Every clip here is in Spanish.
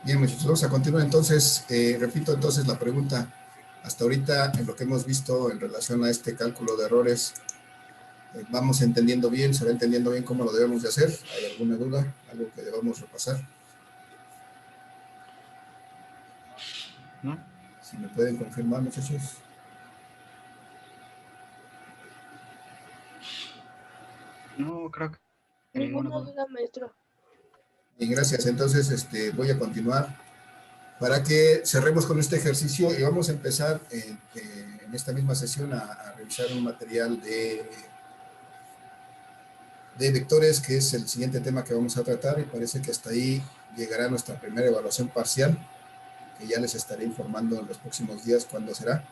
Bien, muchachos, vamos a continuar entonces. Repito entonces la pregunta. Hasta ahorita, en lo que hemos visto en relación a este cálculo de errores, ¿vamos entendiendo bien? ¿Se va entendiendo bien cómo lo debemos de hacer? ¿Hay alguna duda? ¿Algo que debamos repasar? ¿No? Si me pueden confirmar, muchachos. No, creo que ninguna Ninguna duda. duda, maestro. Bien, gracias. Entonces, voy a continuar para que cerremos con este ejercicio y vamos a empezar en esta misma sesión a revisar un material de vectores, que es el siguiente tema que vamos a tratar, y parece que hasta ahí llegará nuestra primera evaluación parcial, que ya les estaré informando en los próximos días cuándo será.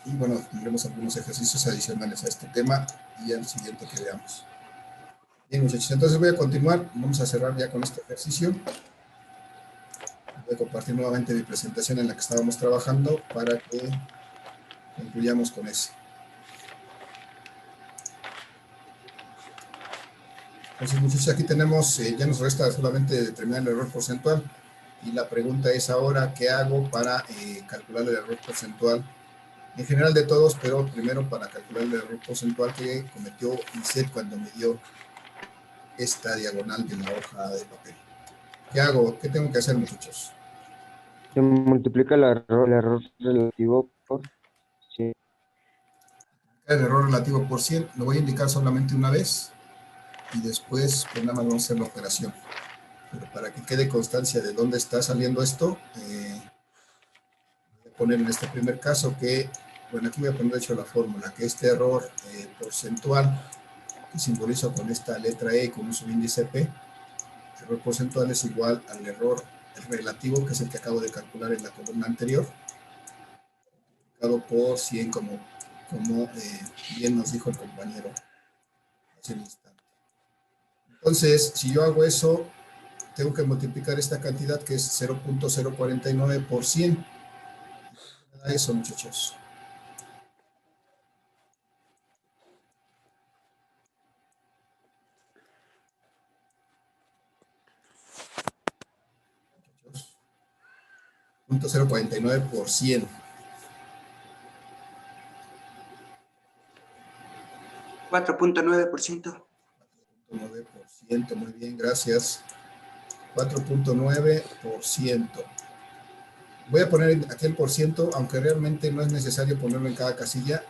Y bueno, tendremos algunos ejercicios adicionales a este tema y al siguiente que veamos. Bien, muchachos, entonces voy a continuar. Vamos a cerrar ya con este ejercicio. Voy a compartir nuevamente mi presentación en la que estábamos trabajando para que concluyamos con eso. Entonces, muchachos, aquí tenemos, ya nos resta solamente determinar el error porcentual. Y la pregunta es ahora, ¿qué hago para calcular el error porcentual? En general de todos, pero primero para calcular el error porcentual que cometió ISET cuando me dio esta diagonal de la hoja de papel. ¿Qué hago? ¿Qué tengo que hacer, muchachos? Se multiplica el error relativo por 100. El error relativo por 100 lo voy a indicar solamente una vez y después pues nada más vamos a hacer la operación. Pero para que quede constancia de dónde está saliendo esto, voy a poner en este primer caso que, bueno, aquí voy a poner de hecho la fórmula, que este error porcentual, que simbolizo con esta letra E con un subíndice P, el error porcentual es igual al error relativo, que es el que acabo de calcular en la columna anterior, multiplicado por 100 como bien nos dijo el compañero hace un instante. Entonces, si yo hago eso, tengo que multiplicar esta cantidad que es 0.049 por 100. ¿Qué da eso, muchachos? .049 por 100. 4.9%. 4.9%, muy bien, gracias. 4.9%. Voy a poner aquí el por ciento, aunque realmente no es necesario ponerlo en cada casilla.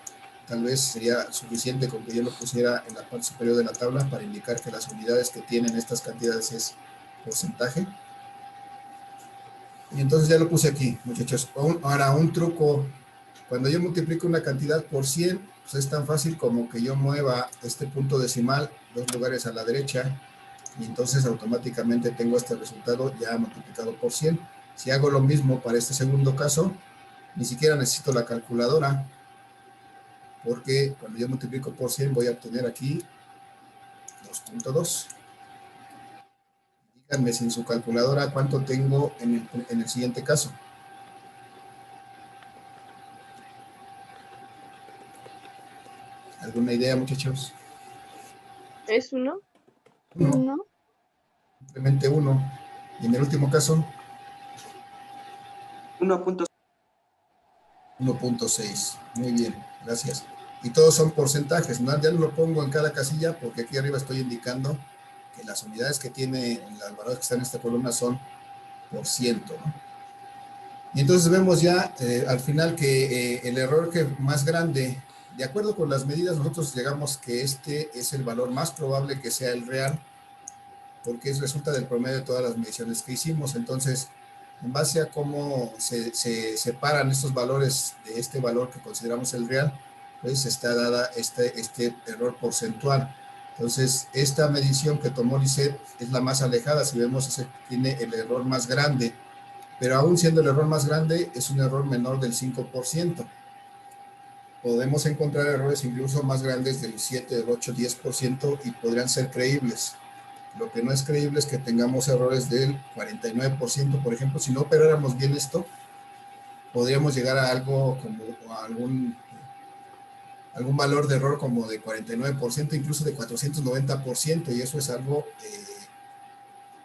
Tal vez sería suficiente con que yo lo pusiera en la parte superior de la tabla para indicar que las unidades que tienen estas cantidades es porcentaje. Y entonces ya lo puse aquí, muchachos. Ahora, un truco. Cuando yo multiplico una cantidad por 100, pues es tan fácil como que yo mueva este punto decimal 2 lugares a la derecha y entonces automáticamente tengo este resultado ya multiplicado por 100. Si hago lo mismo para este segundo caso, ni siquiera necesito la calculadora, porque cuando yo multiplico por 100 voy a obtener aquí 2.2. Díganme sin su calculadora cuánto tengo en el siguiente caso. ¿Alguna idea, muchachos? ¿Es uno? 1, ¿No? simplemente 1. Y en el último caso, 1.6. Muy bien, gracias. Y todos son porcentajes, ¿no? Ya no lo pongo en cada casilla porque aquí arriba estoy indicando que las unidades que tiene, las valores que están en esta columna son por ciento, ¿no? Y entonces vemos ya al final que el error que más grande, de acuerdo con las medidas, nosotros llegamos que este es el valor más probable que sea el real, porque resulta del promedio de todas las mediciones que hicimos. Entonces, en base a cómo se separan estos valores de este valor que consideramos el real, pues está dada este error porcentual. Entonces, esta medición que tomó Lisset es la más alejada. Si vemos, tiene el error más grande, pero aún siendo el error más grande, es un error menor del 5%. Podemos encontrar errores incluso más grandes del 7, del 8, 10% y podrían ser creíbles. Lo que no es creíble es que tengamos errores del 49%, por ejemplo. Si no operáramos bien esto, podríamos llegar a algo como algún valor de error como de 49%, incluso de 490%, y eso es algo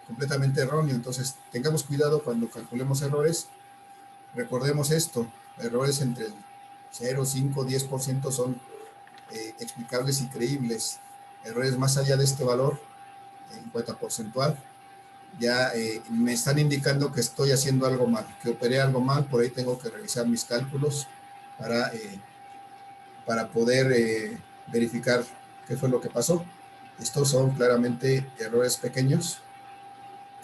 completamente erróneo. Entonces, tengamos cuidado cuando calculemos errores. Recordemos esto, errores entre el 0, 5, 10% son explicables y creíbles. Errores más allá de este valor, en cuenta porcentual, ya me están indicando que estoy haciendo algo mal, que operé algo mal, por ahí tengo que revisar mis cálculos para poder verificar qué fue lo que pasó. Estos son claramente errores pequeños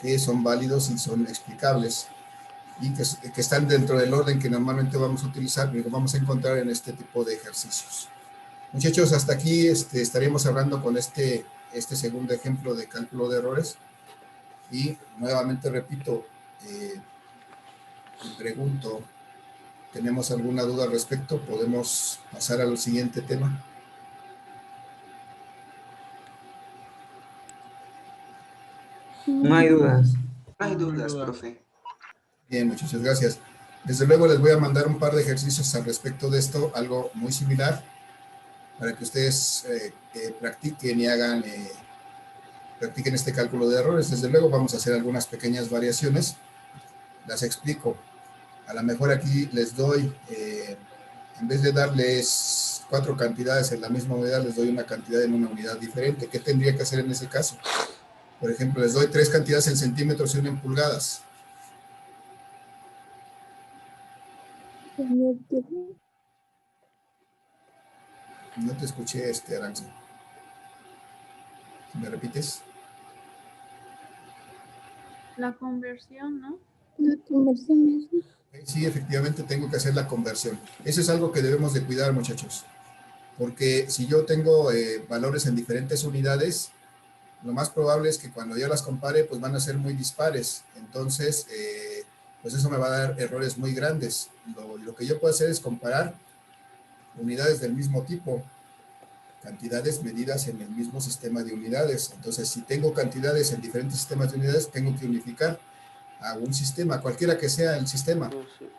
que son válidos y son explicables y que están dentro del orden que normalmente vamos a utilizar y lo vamos a encontrar en este tipo de ejercicios. Muchachos, hasta aquí estaríamos hablando con este segundo ejemplo de cálculo de errores. Y nuevamente repito, pregunto, ¿tenemos alguna duda al respecto? ¿Podemos pasar al siguiente tema? No hay dudas. No hay dudas, profe. Bien, muchas gracias. Desde luego les voy a mandar un par de ejercicios al respecto de esto, algo muy similar, para que ustedes practiquen y practiquen este cálculo de errores. Desde luego vamos a hacer algunas pequeñas variaciones, las explico. A lo mejor aquí les doy, en vez de darles 4 cantidades en la misma unidad, les doy una cantidad en una unidad diferente. ¿Qué tendría que hacer en ese caso? Por ejemplo, les doy 3 cantidades en centímetros y una en pulgadas. No te escuché, Aranza. ¿Me repites? La conversión, ¿no? La conversión es... Sí, efectivamente tengo que hacer la conversión. Eso es algo que debemos de cuidar, muchachos. Porque si yo tengo valores en diferentes unidades, lo más probable es que cuando yo las compare, pues van a ser muy dispares. Entonces, pues eso me va a dar errores muy grandes. Lo que yo puedo hacer es comparar unidades del mismo tipo, cantidades medidas en el mismo sistema de unidades. Entonces, si tengo cantidades en diferentes sistemas de unidades, tengo que unificar a un sistema, cualquiera que sea el sistema,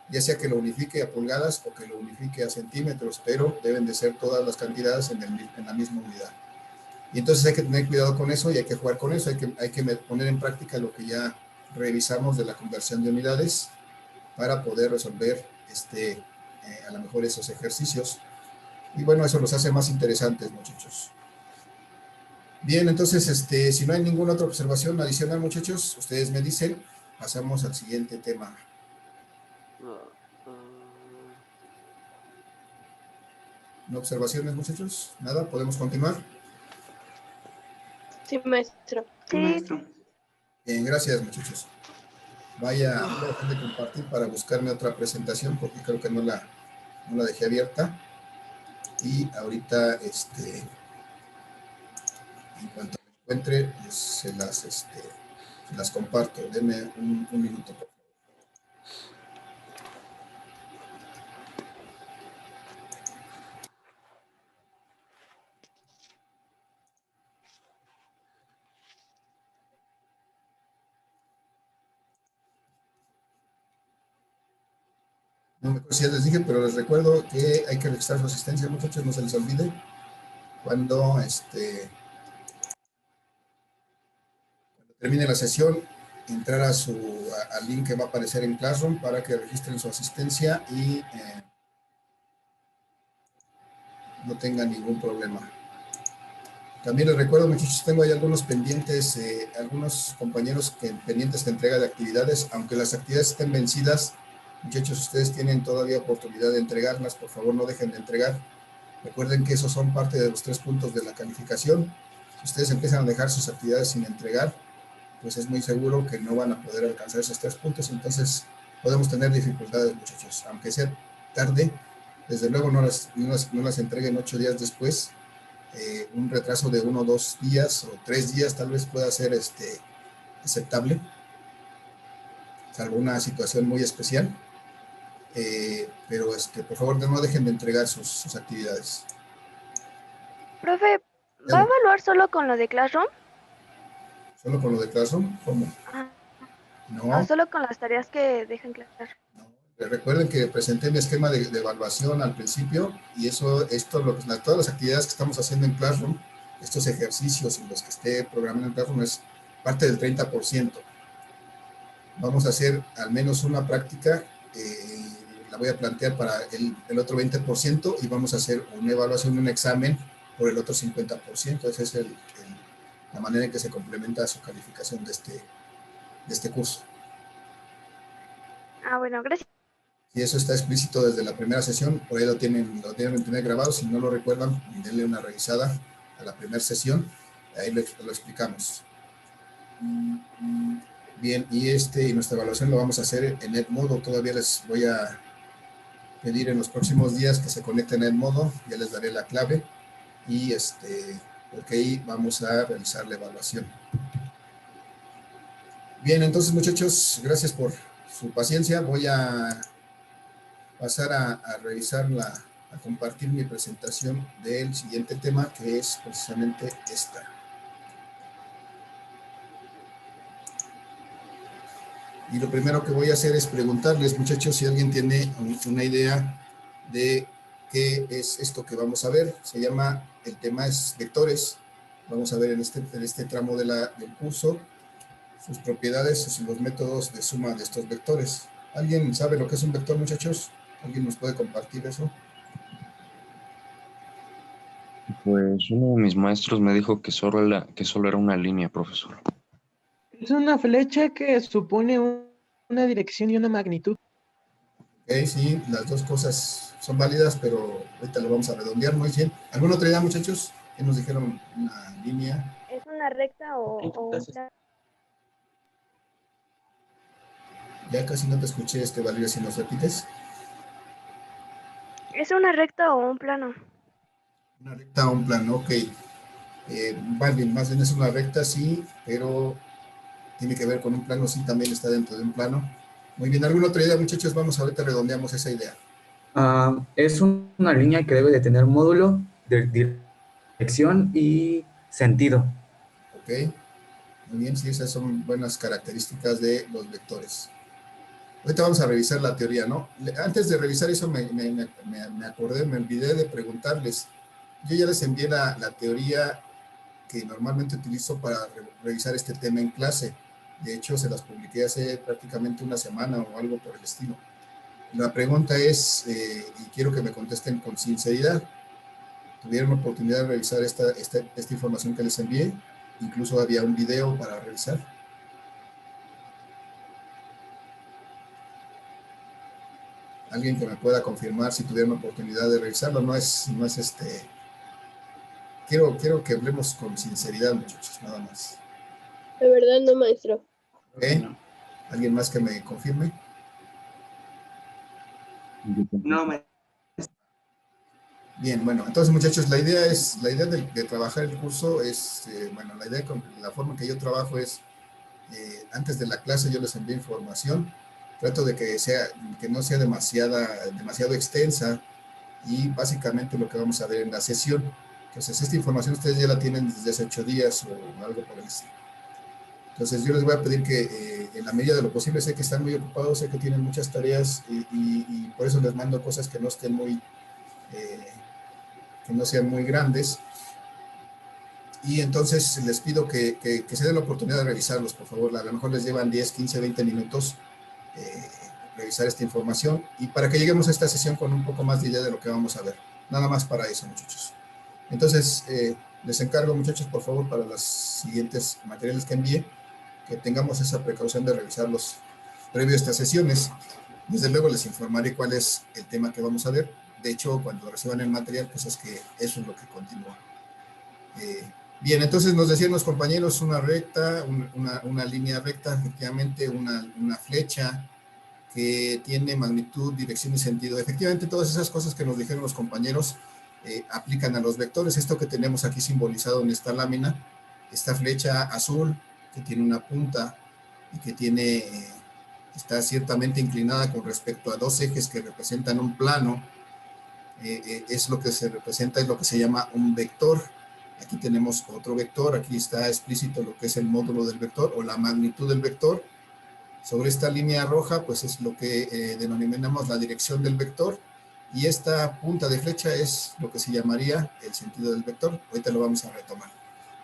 ya sea que lo unifique a pulgadas o que lo unifique a centímetros, pero deben de ser todas las cantidades en la misma unidad. Y entonces hay que tener cuidado con eso y hay que jugar con eso, hay que poner en práctica lo que ya revisamos de la conversión de unidades para poder resolver a lo mejor esos ejercicios. Y bueno, eso los hace más interesantes, muchachos. Bien, entonces, si no hay ninguna otra observación adicional, muchachos, ustedes me dicen, pasamos al siguiente tema. ¿No observaciones, muchachos? ¿Nada? ¿Podemos continuar? Sí, maestro. Sí, maestro. Bien, gracias, muchachos. Voy a dejar de compartir para buscarme otra presentación porque creo que no la dejé abierta. Y ahorita, en cuanto me encuentre, pues, se las comparto. Denme un minuto, por favor. No me acuerdo si ya les dije, pero les recuerdo que hay que registrar su asistencia, muchachos, no se les olvide. Cuando termine la sesión, entrar al link que va a aparecer en Classroom para que registren su asistencia y no tengan ningún problema. También les recuerdo, muchachos, tengo ahí algunos pendientes, algunos compañeros pendientes de entrega de actividades, aunque las actividades estén vencidas. Muchachos, ustedes tienen todavía oportunidad de entregarlas, por favor no dejen de entregar. Recuerden que esos son parte de los 3 puntos de la calificación. Si ustedes empiezan a dejar sus actividades sin entregar, pues es muy seguro que no van a poder alcanzar esos 3 puntos, entonces podemos tener dificultades, muchachos. Aunque sea tarde, desde luego no las entreguen 8 días después. Un retraso de 1 o 2 días o 3 días tal vez pueda ser aceptable, salvo una situación muy especial. Pero por favor no dejen de entregar sus actividades. Profe, ¿va a evaluar solo con lo de Classroom? ¿Solo con lo de Classroom? ¿Cómo? Ajá. No. ¿O solo con las tareas que dejan Classroom? No. Recuerden que presenté mi esquema de evaluación al principio y todas las actividades que estamos haciendo en Classroom, estos ejercicios y los que esté programando en Classroom es parte del 30%. Vamos a hacer al menos una práctica, la voy a plantear para el otro 20% y vamos a hacer una evaluación, un examen por el otro 50%. Esa es la manera en que se complementa su calificación de este curso. Ah, bueno, gracias. Y eso está explícito desde la primera sesión, por ahí lo deben tener grabado. Si no lo recuerdan, denle una revisada a la primera sesión, ahí lo explicamos. Bien, y nuestra evaluación lo vamos a hacer en Edmodo. Todavía les voy a pedir en los próximos días que se conecten a Edmodo, ya les daré la clave, y porque ahí vamos a realizar la evaluación. Bien, entonces muchachos, gracias por su paciencia. Voy a pasar a revisar a compartir mi presentación del siguiente tema, que es precisamente esta. Y lo primero que voy a hacer es preguntarles, muchachos, si alguien tiene una idea de qué es esto que vamos a ver. El tema es vectores. Vamos a ver en este tramo del curso sus propiedades y los métodos de suma de estos vectores. ¿Alguien sabe lo que es un vector, muchachos? ¿Alguien nos puede compartir eso? Pues uno de mis maestros me dijo que solo era una línea, profesor. Es una flecha que supone una dirección y una magnitud. Ok, sí, las dos cosas son válidas, pero ahorita lo vamos a redondear. Muy bien. ¿Alguna otra idea, muchachos? ¿Qué nos dijeron? Una línea. ¿Es una recta o un plano? Ya casi no te escuché, Valeria, si nos repites. ¿Es una recta o un plano? Una recta o un plano, ok. Vale, más bien es una recta, sí, pero tiene que ver con un plano, sí, también está dentro de un plano. Muy bien, ¿alguna otra idea, muchachos? Vamos, ahorita redondeamos esa idea. Es una línea que debe de tener módulo de dirección y sentido. Ok, muy bien, sí, esas son buenas características de los vectores. Ahorita vamos a revisar la teoría, ¿no? Antes de revisar eso me acordé, me olvidé de preguntarles. Yo ya les envié la teoría que normalmente utilizo para revisar este tema en clase. De hecho, se las publiqué hace prácticamente una semana o algo por el estilo. La pregunta es, y quiero que me contesten con sinceridad, ¿tuvieron oportunidad de revisar esta información que les envié? Incluso había un video para revisar. Alguien que me pueda confirmar si tuvieron oportunidad de revisarlo. Quiero que hablemos con sinceridad, muchachos, nada más. De verdad no, maestro. ¿Ok? ¿Alguien más que me confirme? No, me... Bien, bueno, entonces muchachos, la idea de trabajar el curso es, la forma que yo trabajo es, antes de la clase yo les envío información, trato de que no sea demasiado extensa, y básicamente lo que vamos a ver en la sesión. Entonces, esta información ustedes ya la tienen desde hace 8 días o algo por el estilo. Entonces, yo les voy a pedir que en la medida de lo posible, sé que están muy ocupados, sé que tienen muchas tareas y por eso les mando cosas que no estén que no sean muy grandes. Y entonces les pido que se den la oportunidad de revisarlos, por favor. A lo mejor les llevan 10, 15, 20 minutos revisar esta información, y para que lleguemos a esta sesión con un poco más de idea de lo que vamos a ver. Nada más para eso, muchachos. Entonces, les encargo, muchachos, por favor, para los siguientes materiales que envíe, que tengamos esa precaución de revisarlos previo a estas sesiones. Desde luego les informaré cuál es el tema que vamos a ver. De hecho, cuando reciban el material, pues es que eso es lo que continúa. Bien, entonces nos decían los compañeros, una recta, una línea recta, efectivamente una flecha que tiene magnitud, dirección y sentido. Efectivamente, todas esas cosas que nos dijeron los compañeros aplican a los vectores. Esto que tenemos aquí simbolizado en esta lámina, esta flecha azul que tiene una punta y que está ciertamente inclinada con respecto a dos ejes que representan un plano, es lo que se representa, es lo que se llama un vector. Aquí tenemos otro vector, aquí está explícito lo que es el módulo del vector o la magnitud del vector. Sobre esta línea roja, pues es lo que denominamos la dirección del vector, y esta punta de flecha es lo que se llamaría el sentido del vector. Ahorita lo vamos a retomar.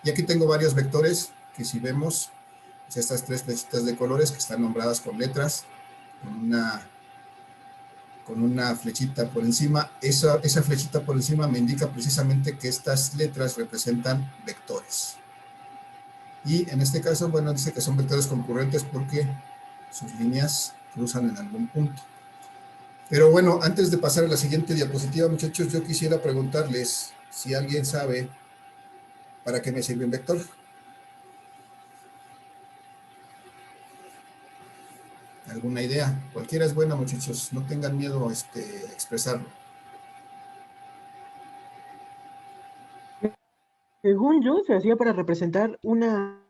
Y aquí tengo varios vectores que, si vemos, pues, estas 3 flechitas de colores que están nombradas con letras, con una flechita por encima. Esa flechita por encima me indica precisamente que estas letras representan vectores. Y en este caso, bueno, dice que son vectores concurrentes porque sus líneas cruzan en algún punto. Pero bueno, antes de pasar a la siguiente diapositiva, muchachos, yo quisiera preguntarles si alguien sabe para qué me sirve un vector. ¿Alguna idea? Cualquiera es buena, muchachos. No tengan miedo a expresarlo. Según yo, se hacía para representar una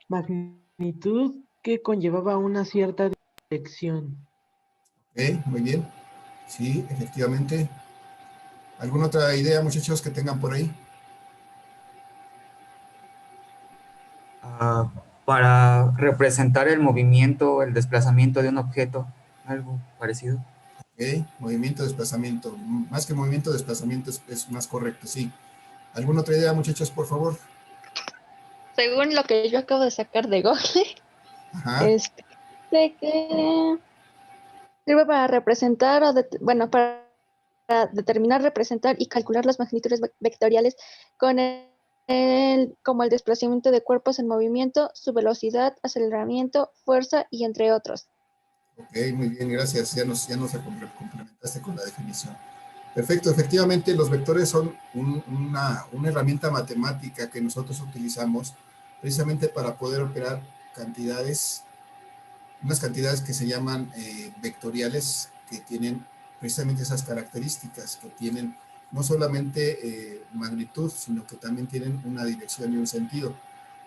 magnitud que conllevaba una cierta dirección. Muy bien. Sí, efectivamente. ¿Alguna otra idea, muchachos, que tengan por ahí? Para representar el movimiento, el desplazamiento de un objeto, algo parecido. Movimiento, desplazamiento. Más que movimiento, desplazamiento es más correcto, sí. ¿Alguna otra idea, muchachos, por favor? Según lo que yo acabo de sacar de Google, Ajá. de que sirve para representar, para determinar, representar y calcular las magnitudes vectoriales con como el desplazamiento de cuerpos en movimiento, su velocidad, aceleramiento, fuerza y entre otros. Ok, muy bien, gracias. Ya nos complementaste con la definición. Perfecto, efectivamente los vectores son una herramienta matemática que nosotros utilizamos precisamente para poder operar unas cantidades que se llaman vectoriales, que tienen precisamente esas características, que tienen no solamente magnitud, sino que también tienen una dirección y un sentido.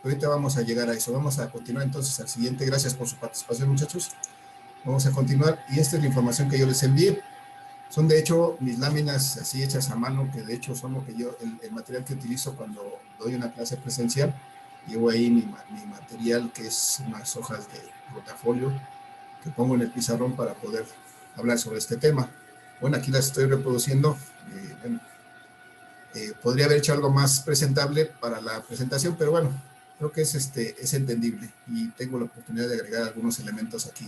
Ahorita vamos a llegar a eso. Vamos a continuar entonces al siguiente. Gracias por su participación, muchachos. Vamos a continuar, y esta es la información que yo les envié. Son de hecho mis láminas así hechas a mano, que de hecho son lo que yo, el material que utilizo cuando doy una clase presencial. Llevo ahí mi material, que es unas hojas de rotafolio que pongo en el pizarrón para poder hablar sobre este tema. Bueno, aquí las estoy reproduciendo. Podría haber hecho algo más presentable para la presentación, pero bueno, creo que es entendible, y tengo la oportunidad de agregar algunos elementos aquí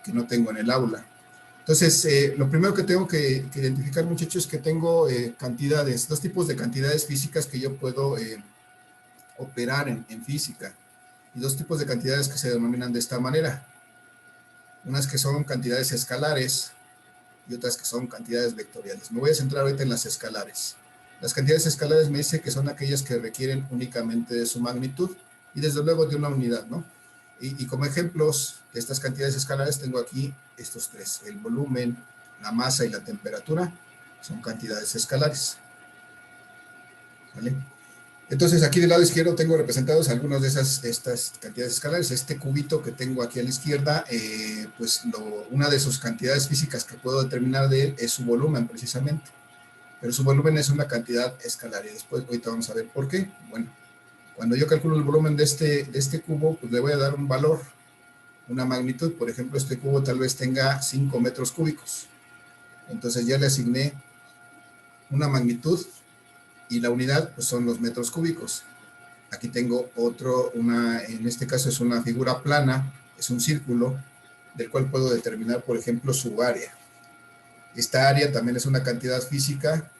que no tengo en el aula. Entonces, lo primero que tengo que identificar, muchachos, es que tengo dos tipos de cantidades físicas que yo puedo operar en física, y dos tipos de cantidades que se denominan de esta manera. Unas que son cantidades escalares y otras que son cantidades vectoriales. Me voy a centrar ahorita en las escalares. Las cantidades escalares me dice que son aquellas que requieren únicamente de su magnitud y desde luego de una unidad, ¿no? Y como ejemplos de estas cantidades escalares tengo aquí estos 3. El volumen, la masa y la temperatura son cantidades escalares. ¿Vale? Entonces aquí del lado izquierdo tengo representados algunos de estas cantidades escalares. Este cubito que tengo aquí a la izquierda, pues una de sus cantidades físicas que puedo determinar de él es su volumen precisamente. Pero su volumen es una cantidad escalar, y después ahorita vamos a ver por qué. Bueno, cuando yo calculo el volumen de este cubo, pues le voy a dar un valor, una magnitud. Por ejemplo, este cubo tal vez tenga 5 metros cúbicos. Entonces ya le asigné una magnitud, y la unidad pues son los metros cúbicos. Aquí tengo en este caso es una figura plana, es un círculo, del cual puedo determinar, por ejemplo, su área. Esta área también es una cantidad física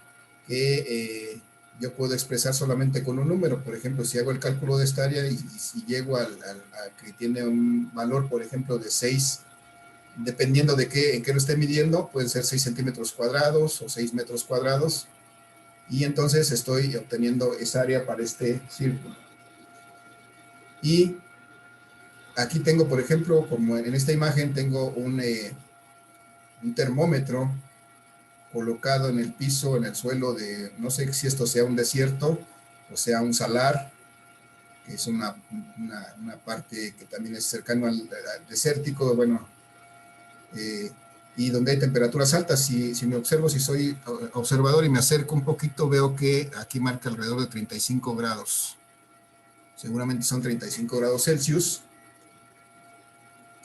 que yo puedo expresar solamente con un número. Por ejemplo, si hago el cálculo de esta área y si llego a que tiene un valor, por ejemplo, de 6, dependiendo de en qué lo esté midiendo, pueden ser 6 centímetros cuadrados o 6 metros cuadrados, y entonces estoy obteniendo esa área para este círculo. Y aquí tengo, por ejemplo, como en esta imagen, tengo un termómetro colocado en el piso, en el suelo de, no sé si esto sea un desierto o sea un salar, que es una parte que también es cercano al desértico, bueno, y donde hay temperaturas altas. Si me observo, si soy observador y me acerco un poquito, veo que aquí marca alrededor de 35 grados. Seguramente son 35 grados Celsius.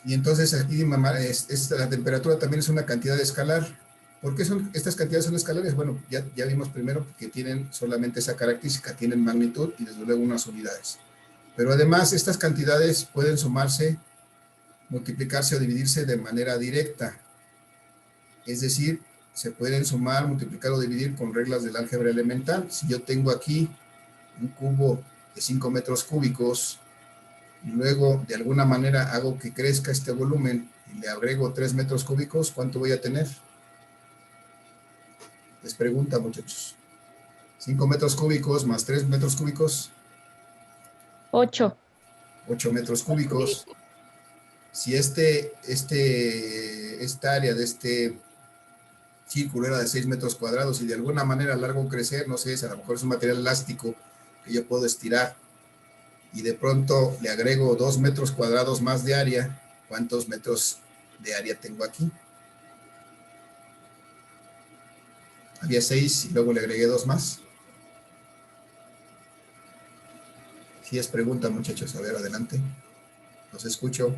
Y entonces aquí la temperatura también es una cantidad escalar. ¿Por qué estas cantidades son escalares? Bueno, ya vimos primero que tienen solamente esa característica, tienen magnitud y desde luego unas unidades. Pero además estas cantidades pueden sumarse, multiplicarse o dividirse de manera directa. Es decir, se pueden sumar, multiplicar o dividir con reglas del álgebra elemental. Si yo tengo aquí un cubo de 5 metros cúbicos y luego de alguna manera hago que crezca este volumen y le agrego 3 metros cúbicos, ¿cuánto voy a tener? Les pregunta, muchachos. 5 metros cúbicos más 3 metros cúbicos. 8. 8 metros cúbicos. Si esta área de este círculo era de 6 metros cuadrados y de alguna manera largo crecer, no sé, a lo mejor es un material elástico que yo puedo estirar y de pronto le agrego 2 metros cuadrados más de área, ¿cuántos metros de área tengo aquí? Había 6 y luego le agregué 2 más. Si es pregunta, muchachos, a ver, adelante. Los escucho.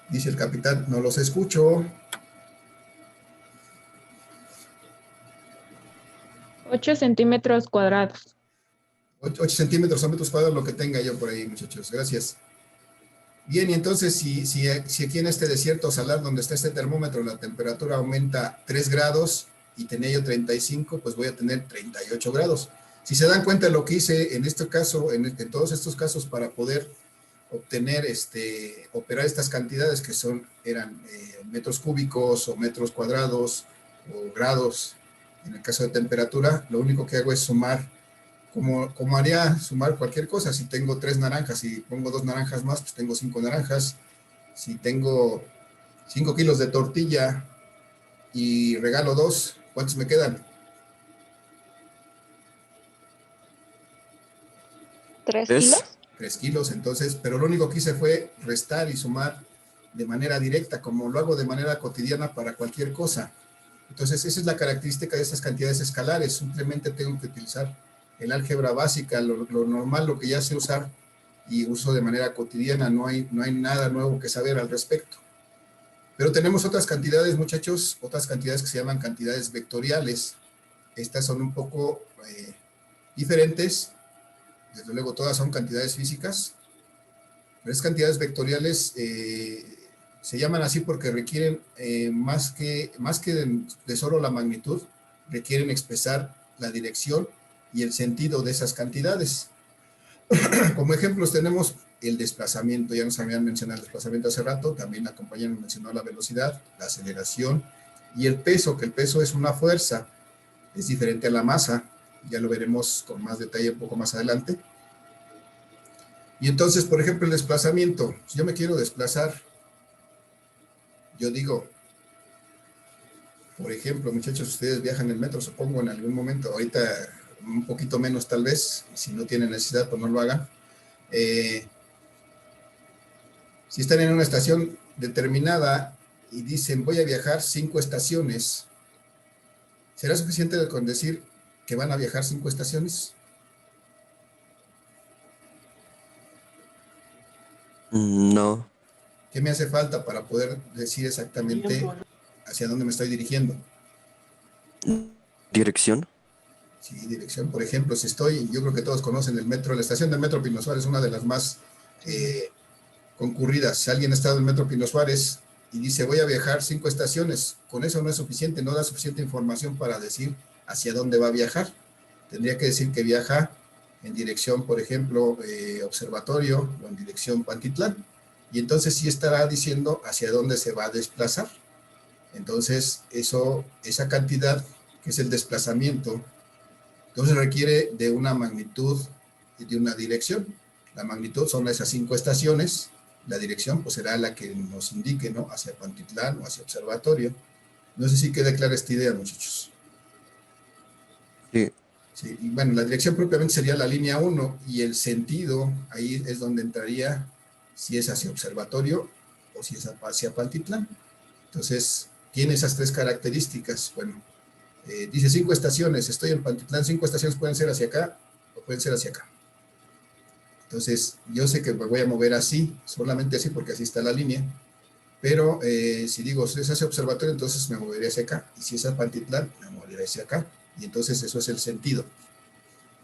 Dice el capitán, no los escucho. 8 centímetros cuadrados. 8 centímetros o metros cuadrados, lo que tenga yo por ahí, muchachos. Gracias. Bien, y entonces, si aquí en este desierto salar donde está este termómetro, la temperatura aumenta 3 grados y tenía yo 35, pues voy a tener 38 grados. Si se dan cuenta de lo que hice en este caso, en todos estos casos, para poder obtener, operar estas cantidades que eran metros cúbicos o metros cuadrados o grados, en el caso de temperatura, lo único que hago es sumar, como haría sumar cualquier cosa. Si tengo 3 naranjas y pongo 2 naranjas más, pues tengo 5 naranjas. Si tengo 5 kilos de tortilla y regalo 2, ¿cuántos me quedan? 3 kilos. 3 kilos, entonces, pero lo único que hice fue restar y sumar de manera directa, como lo hago de manera cotidiana para cualquier cosa. Entonces, esa es la característica de estas cantidades escalares. Simplemente tengo que utilizar el álgebra básica, lo normal, lo que ya sé usar y uso de manera cotidiana. No hay nada nuevo que saber al respecto. Pero tenemos otras cantidades, muchachos, otras cantidades que se llaman cantidades vectoriales. Estas son un poco diferentes. Desde luego, todas son cantidades físicas. Pero esas cantidades vectoriales se llaman así porque requieren, más que de solo la magnitud, requieren expresar la dirección y el sentido de esas cantidades. Como ejemplos tenemos el desplazamiento. Ya nos habían mencionado el desplazamiento hace rato. También la compañera nos mencionó la velocidad, la aceleración y el peso, que el peso es una fuerza. Es diferente a la masa. Ya lo veremos con más detalle un poco más adelante. Y entonces, por ejemplo, el desplazamiento. Si yo me quiero desplazar, yo digo, por ejemplo, muchachos, ustedes viajan en metro, supongo, en algún momento, ahorita un poquito menos tal vez, si no tienen necesidad, pues no lo hagan. Si están en una estación determinada y dicen, voy a viajar 5 estaciones, ¿será suficiente con decir que van a viajar 5 estaciones? No. ¿Qué me hace falta para poder decir exactamente hacia dónde me estoy dirigiendo? ¿Dirección? Sí, dirección. Por ejemplo, si estoy, yo creo que todos conocen el metro, la estación del metro Pino Suárez es una de las más concurridas. Si alguien ha estado en el metro Pino Suárez y dice, voy a viajar 5 estaciones, con eso no es suficiente, no da suficiente información para decir hacia dónde va a viajar. Tendría que decir que viaja en dirección, por ejemplo, Observatorio o en dirección Pantitlán. Y entonces sí estará diciendo hacia dónde se va a desplazar. Entonces, esa cantidad, que es el desplazamiento, entonces requiere de una magnitud y de una dirección. La magnitud son esas 5 estaciones, la dirección pues será la que nos indique, ¿no? Hacia Pantitlán o hacia Observatorio. No sé si queda clara esta idea, muchachos. Sí. Sí, y bueno, la dirección propiamente sería la línea 1 y el sentido, ahí es donde entraría si es hacia Observatorio o si es hacia Pantitlán. Entonces, tiene esas 3 características. Bueno, dice 5 estaciones, estoy en Pantitlán, 5 estaciones pueden ser hacia acá o pueden ser hacia acá. Entonces, yo sé que me voy a mover así, solamente así porque así está la línea, pero si digo, si es hacia Observatorio, entonces me moveré hacia acá, y si es a Pantitlán, me moveré hacia acá, y entonces eso es el sentido.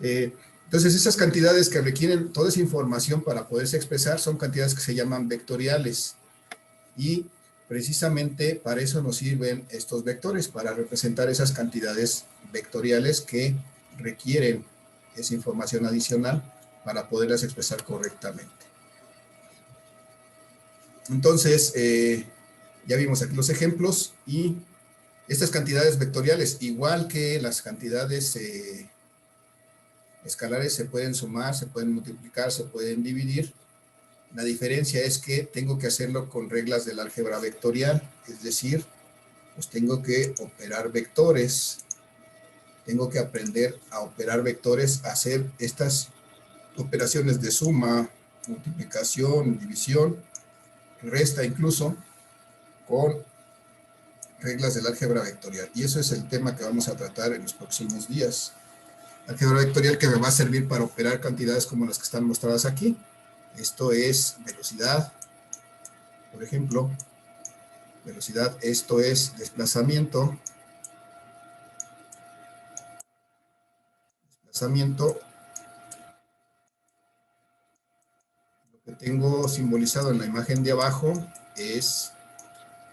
Entonces, esas cantidades que requieren toda esa información para poderse expresar son cantidades que se llaman vectoriales. Y precisamente para eso nos sirven estos vectores, para representar esas cantidades vectoriales que requieren esa información adicional para poderlas expresar correctamente. Entonces, ya vimos aquí los ejemplos y estas cantidades vectoriales, igual que las cantidades escalares, se pueden sumar, se pueden multiplicar, se pueden dividir. La diferencia es que tengo que hacerlo con reglas del álgebra vectorial, es decir, pues tengo que operar vectores, tengo que aprender a operar vectores, a hacer estas operaciones de suma, multiplicación, división, resta incluso, con reglas del álgebra vectorial. Y eso es el tema que vamos a tratar en los próximos días. Álgebra vectorial que me va a servir para operar cantidades como las que están mostradas aquí. Esto es velocidad, por ejemplo. Velocidad, esto es desplazamiento. Desplazamiento. Lo que tengo simbolizado en la imagen de abajo es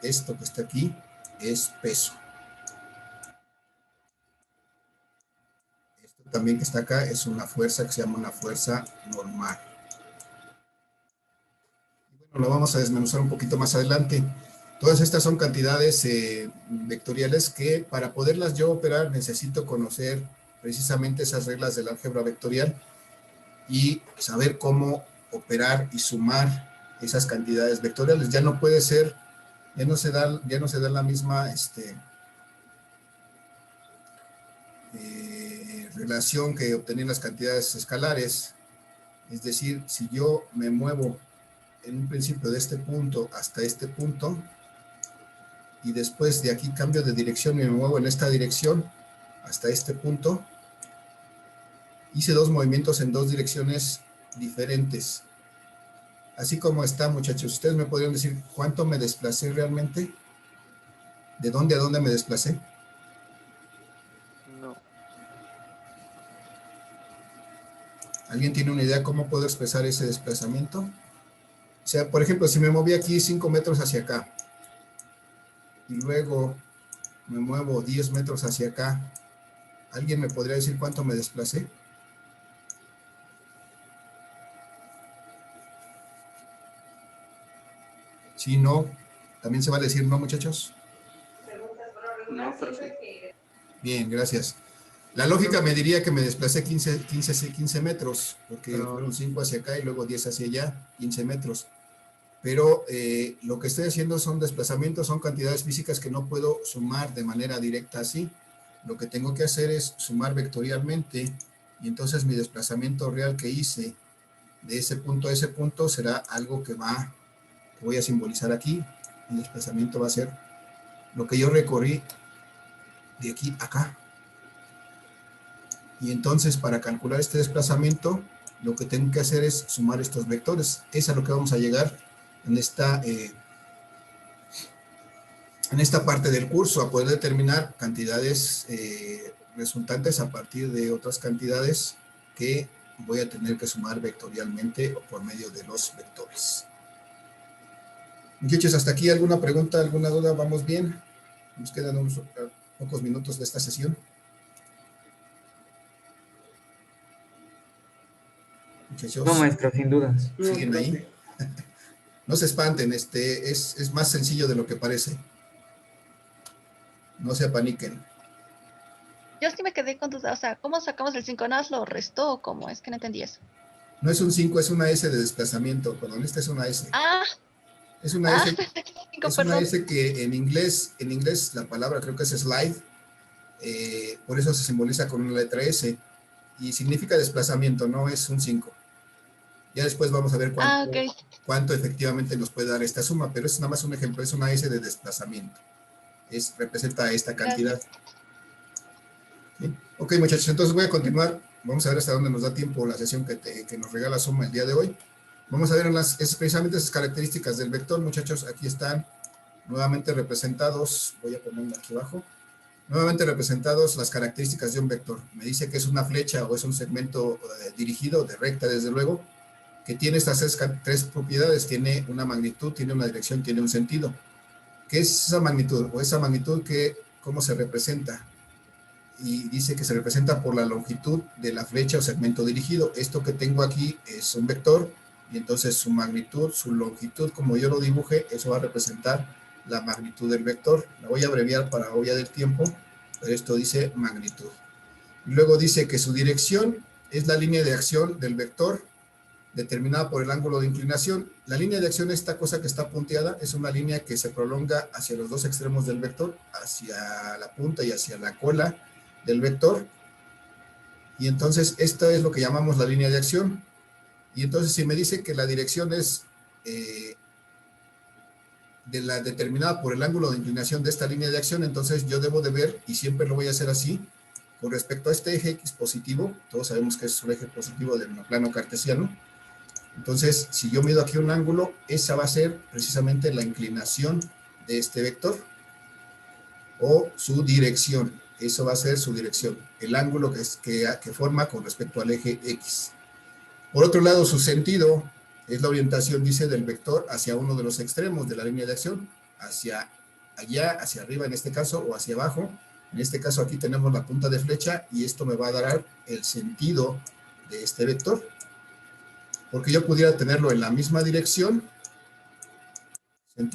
esto que está aquí, es peso. Esto también que está acá es una fuerza que se llama una fuerza normal. Lo vamos a desmenuzar un poquito más adelante. Todas estas son cantidades vectoriales que para poderlas yo operar necesito conocer precisamente esas reglas del álgebra vectorial y saber cómo operar y sumar esas cantidades vectoriales. Ya no puede ser, ya no se da la misma relación que obtener las cantidades escalares. Es decir, si yo me muevo en un principio de este punto hasta este punto, y después de aquí cambio de dirección y me muevo en esta dirección hasta este punto, hice dos movimientos en dos direcciones diferentes. Así como está, muchachos, ¿ustedes me podrían decir cuánto me desplacé realmente? ¿De dónde a dónde me desplacé? No. ¿Alguien tiene una idea cómo puedo expresar ese desplazamiento? O sea, por ejemplo, si me moví aquí 5 metros hacia acá, y luego me muevo 10 metros hacia acá, ¿alguien me podría decir cuánto me desplacé? Sí, no. ¿También se va a decir no, muchachos? No, perfecto. Bien, gracias. La lógica me diría que me desplacé 15 metros, porque fueron 5 hacia acá y luego 10 hacia allá, 15 metros. Pero lo que estoy haciendo son desplazamientos, son cantidades físicas que no puedo sumar de manera directa así. Lo que tengo que hacer es sumar vectorialmente, y entonces mi desplazamiento real que hice de ese punto a ese punto será algo que voy a simbolizar aquí. El desplazamiento va a ser lo que yo recorrí de aquí a acá. Y entonces para calcular este desplazamiento, lo que tengo que hacer es sumar estos vectores. Es a lo que vamos a llegar en esta parte del curso, a poder determinar cantidades resultantes a partir de otras cantidades que voy a tener que sumar vectorialmente o por medio de los vectores. Muchachos, hasta aquí, ¿alguna pregunta, alguna duda? ¿Vamos bien? Nos quedan unos pocos minutos de esta sesión. Muchachos. No, maestro, sin dudas. ¿Siguen ahí? No se espanten, es más sencillo de lo que parece. No se apaniquen. Yo sí me quedé con duda, o sea, ¿cómo sacamos el 5? ¿Nada lo restó o cómo? Es que no entendí eso. No es un 5, es una S de desplazamiento, perdón, esta es una S. Ah. Es una S, es una S que en inglés la palabra creo que es slide, por eso se simboliza con una letra S, y significa desplazamiento, no es un 5. Ya después vamos a ver cuánto efectivamente nos puede dar esta suma, pero es nada más un ejemplo, es una S de desplazamiento. Representa esta cantidad. ¿Sí? Ok, muchachos, entonces voy a continuar. Vamos a ver hasta dónde nos da tiempo la sesión que nos regala Suma el día de hoy. Vamos a ver precisamente esas características del vector, muchachos. Aquí están nuevamente representados. Voy a ponerlo aquí abajo. Nuevamente representados las características de un vector. Me dice que es una flecha o es un segmento dirigido, de recta desde luego, que tiene estas tres propiedades. Tiene una magnitud, tiene una dirección, tiene un sentido. ¿Qué es esa magnitud? O esa magnitud, ¿cómo se representa? Y dice que se representa por la longitud de la flecha o segmento dirigido. Esto que tengo aquí es un vector, y entonces su magnitud, su longitud, como yo lo dibuje, eso va a representar la magnitud del vector. La voy a abreviar para obvia del tiempo, pero esto dice magnitud. Y luego dice que su dirección es la línea de acción del vector determinada por el ángulo de inclinación. La línea de acción, esta cosa que está punteada, es una línea que se prolonga hacia los dos extremos del vector, hacia la punta y hacia la cola del vector. Y entonces esto es lo que llamamos la línea de acción. Y entonces si me dice que la dirección es determinada por el ángulo de inclinación de esta línea de acción, entonces yo debo de ver, y siempre lo voy a hacer así, con respecto a este eje X positivo, todos sabemos que es un eje positivo del plano cartesiano. Entonces, si yo mido aquí un ángulo, esa va a ser precisamente la inclinación de este vector, o su dirección. Eso va a ser su dirección, el ángulo que forma con respecto al eje X. Por otro lado, su sentido es la orientación, dice, del vector hacia uno de los extremos de la línea de acción, hacia allá, hacia arriba en este caso, o hacia abajo. En este caso aquí tenemos la punta de flecha, y esto me va a dar el sentido de este vector. Porque yo pudiera tenerlo en la misma dirección, en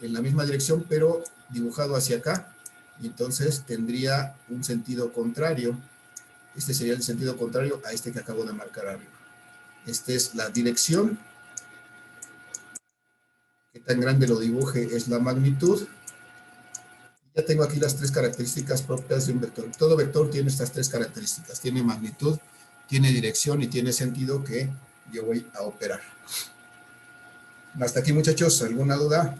la misma dirección, pero dibujado hacia acá, y entonces tendría un sentido contrario. Este sería el sentido contrario a este que acabo de marcar arriba. Esta es la dirección. Qué tan grande lo dibuje es la magnitud. Ya tengo aquí las tres características propias de un vector. Todo vector tiene estas tres características. Tiene magnitud, tiene dirección y tiene sentido que yo voy a operar. Hasta aquí, muchachos, ¿alguna duda?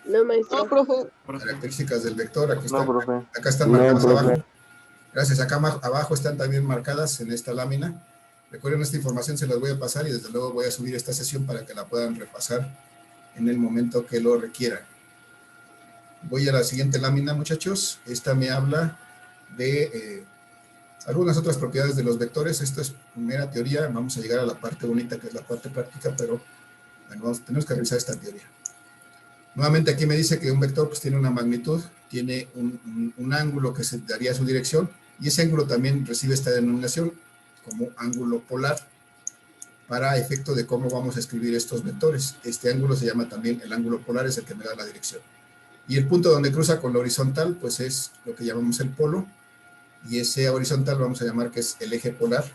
No, maestro. No, profe. Características del vector, aquí están, No, profe. acá están No, marcadas profe. abajo. Gracias, acá abajo están también marcadas en esta lámina. Recuerden, esta información se las voy a pasar y desde luego voy a subir esta sesión para que la puedan repasar en el momento que lo requieran. Voy a la siguiente lámina, muchachos. Esta me habla de algunas otras propiedades de los vectores. Esto es mera teoría. Vamos a llegar a la parte bonita, que es la parte práctica, pero bueno, tenemos que revisar esta teoría. Nuevamente aquí me dice que un vector pues, tiene una magnitud, tiene un ángulo que se daría su dirección, y ese ángulo también recibe esta denominación como ángulo polar, para efecto de cómo vamos a escribir estos vectores. Este ángulo se llama también el ángulo polar, es el que me da la dirección. Y el punto donde cruza con la horizontal, pues es lo que llamamos el polo, y ese horizontal vamos a llamar que es el eje polar,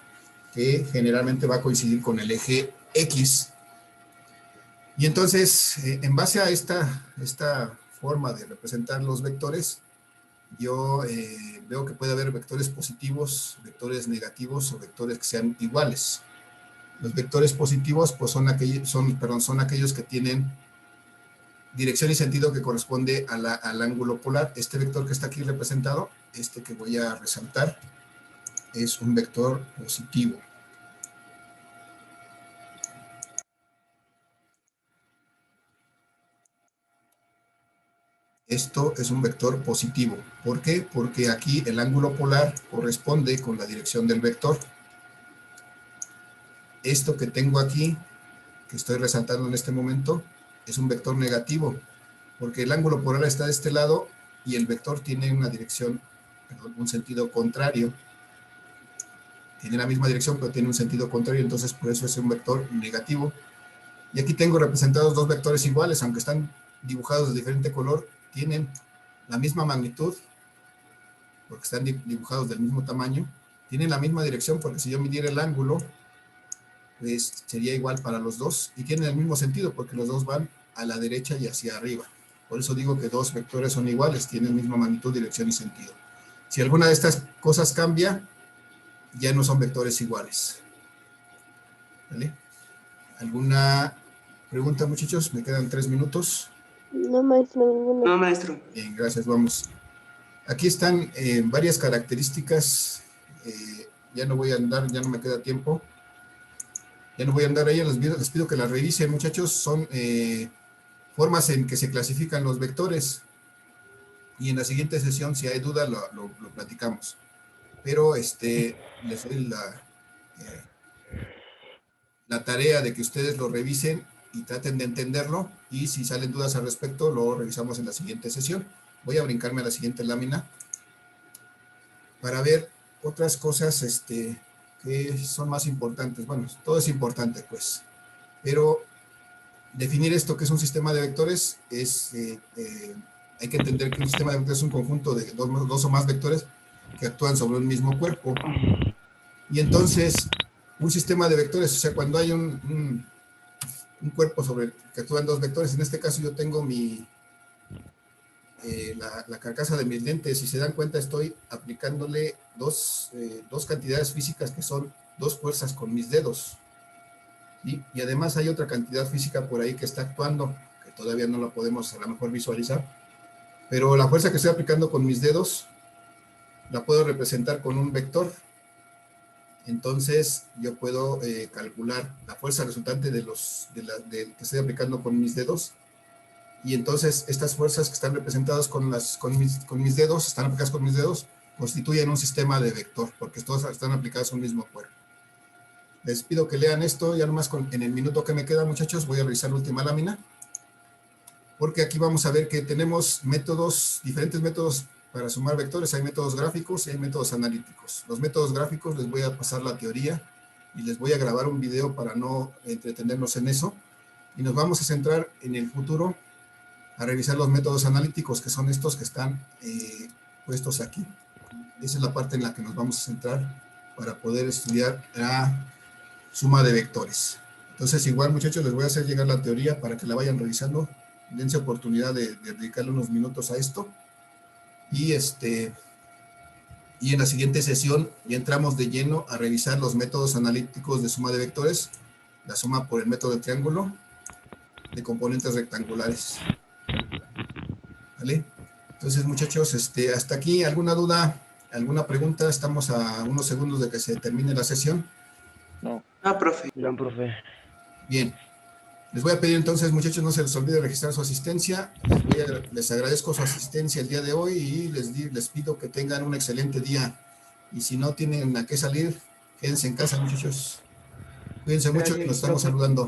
que generalmente va a coincidir con el eje X. Y entonces, en base a esta forma de representar los vectores, yo veo que puede haber vectores positivos, vectores negativos o vectores que sean iguales. Los vectores positivos pues son aquellos que tienen dirección y sentido que corresponde al ángulo polar. Este vector que está aquí representado, este que voy a resaltar, es un vector positivo. Esto es un vector positivo. ¿Por qué? Porque aquí el ángulo polar corresponde con la dirección del vector. Esto que tengo aquí, que estoy resaltando en este momento, es un vector negativo, porque el ángulo polar está de este lado y el vector tiene una dirección, un sentido contrario. Tiene la misma dirección, pero tiene un sentido contrario, entonces por eso es un vector negativo. Y aquí tengo representados dos vectores iguales, aunque están dibujados de diferente color, tienen la misma magnitud, porque están dibujados del mismo tamaño, tienen la misma dirección, porque si yo midiera el ángulo, pues sería igual para los dos, y tienen el mismo sentido, porque los dos van a la derecha y hacia arriba. Por eso digo que dos vectores son iguales, tienen misma magnitud, dirección y sentido. Si alguna de estas cosas cambia, ya no son vectores iguales. ¿Vale? ¿Alguna pregunta, muchachos? Me quedan 3 minutos. No, maestro, ninguna. No, maestro. Bien, gracias, vamos. Aquí están varias características. Ya no voy a andar, ya no me queda tiempo. Ya no voy a andar ahí, les pido que las revisen, muchachos. Son formas en que se clasifican los vectores. Y en la siguiente sesión, si hay duda, lo platicamos. Pero les doy la tarea de que ustedes lo revisen y traten de entenderlo. Y si salen dudas al respecto, lo revisamos en la siguiente sesión. Voy a brincarme a la siguiente lámina para ver otras cosas que son más importantes. Bueno, todo es importante, pues. Pero definir esto que es un sistema de vectores hay que entender que un sistema de vectores es un conjunto de dos o más vectores que actúan sobre un mismo cuerpo. Y entonces, un sistema de vectores, o sea, cuando hay un cuerpo sobre que actúan dos vectores, en este caso yo tengo la carcasa de mis lentes. Si se dan cuenta, estoy aplicándole dos cantidades físicas que son dos fuerzas con mis dedos. ¿Sí? Y además hay otra cantidad física por ahí que está actuando, que todavía no la podemos a lo mejor visualizar. Pero la fuerza que estoy aplicando con mis dedos la puedo representar con un vector. Entonces yo puedo calcular la fuerza resultante que estoy aplicando con mis dedos. Y entonces estas fuerzas que están representadas con mis dedos, están aplicadas con mis dedos, constituyen un sistema de vector, porque todas están aplicadas a un mismo cuerpo. Les pido que lean esto, ya nomás en el minuto que me queda, muchachos, voy a revisar la última lámina. Porque aquí vamos a ver que tenemos diferentes métodos para sumar vectores. Hay métodos gráficos y hay métodos analíticos. Los métodos gráficos les voy a pasar la teoría y les voy a grabar un video para no entretenernos en eso. Y nos vamos a centrar en el futuro a revisar los métodos analíticos, que son estos que están puestos aquí. Esa es la parte en la que nos vamos a centrar para poder estudiar la suma de vectores. Entonces, igual, muchachos, les voy a hacer llegar la teoría para que la vayan revisando. Dense oportunidad de dedicarle unos minutos a esto. Y en la siguiente sesión ya entramos de lleno a revisar los métodos analíticos de suma de vectores, la suma por el método de triángulo de componentes rectangulares. ¿Vale? Entonces, muchachos, hasta aquí, ¿alguna duda, alguna pregunta? Estamos a unos segundos de que se termine la sesión. No. Ah, profe. No, profe. Bien. Les voy a pedir entonces, muchachos, no se les olvide registrar su asistencia. Les agradezco su asistencia el día de hoy y les pido que tengan un excelente día. Y si no tienen a qué salir, quédense en casa, muchachos. Cuídense mucho y nos estamos saludando.